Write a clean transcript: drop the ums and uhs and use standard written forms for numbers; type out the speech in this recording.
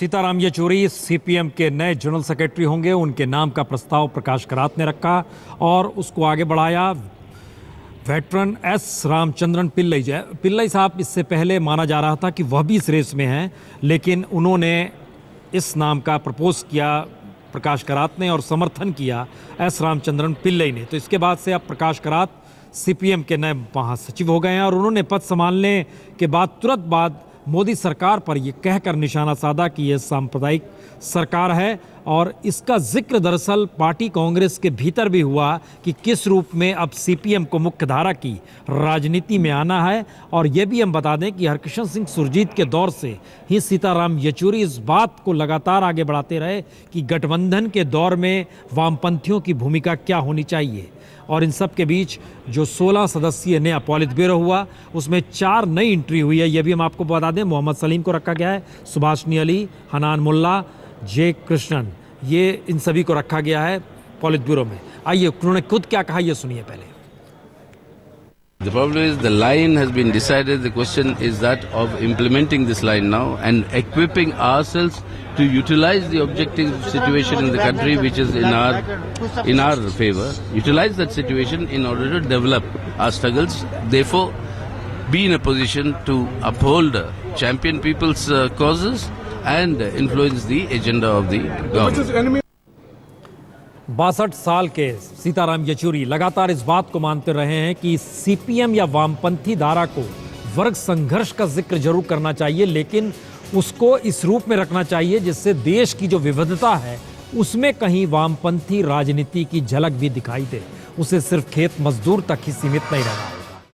Sitaram Yechury CPM के नए general secretary होंगे। उनके नाम का प्रस्ताव प्रकाश करात ने रखा और उसको आगे बढ़ाया वेटरन एस रामचंद्रन पिल्लई साहब। इससे पहले माना जा रहा था कि वह भी इस रेस में हैं, लेकिन उन्होंने इस नाम का प्रपोज किया प्रकाश करात ने और समर्थन किया एस रामचंद्रन पिल्लई ने। तो इसके बाद से अब प्रकाश करात सीपीएम के नए महासचिव हो गए हैं और उन्होंने पद संभालने के बाद तुरंत बाद मोदी सरकार पर यह कहकर निशाना साधा कि यह सांप्रदायिक सरकार है। और इसका जिक्र दरअसल पार्टी कांग्रेस के भीतर भी हुआ कि किस रूप में अब सीपीएम को मुख्यधारा की राजनीति में आना है। और यह भी हम बता दें कि हरकिशन सिंह सुरजीत के दौर से ही सीताराम येचुरी इस बात को लगातार आगे बढ़ाते रहे कि गठबंधन के दौर में वामपंथियों की भूमिका क्या होनी चाहिए। और इन सब के बीच जो 16 सदस्यीय नया पॉलिट ब्यूरो हुआ उसमें 4 नई एंट्री हुई है। यह भी हम आपको बता दें, मोहम्मद सलीम को रखा गया है, सुभाषनी अली, हनान मुल्ला, जे कृष्णन, ये इन सभी को रखा गया है पॉलिट ब्यूरो में। आइए उन्होंने खुद क्या कहा ये सुनिए पहले। The problem is the line has been decided. The question is that of implementing this line now and equipping ourselves to utilize the objective situation in the country which is in our favor. Utilize that situation in order to develop our struggles. Therefore, be in a position to uphold, champion people's causes and influence the agenda of the government. 62 साल के सीताराम येचुरी लगातार इस बात को मानते रहे हैं कि सीपीएम या वामपंथी धारा को वर्ग संघर्ष का जिक्र जरूर करना चाहिए, लेकिन उसको इस रूप में रखना चाहिए जिससे देश की जो विविधता है उसमें कहीं वामपंथी राजनीति की झलक भी दिखाई दे। उसे सिर्फ खेत मजदूर तक ही सीमित नहीं रहना।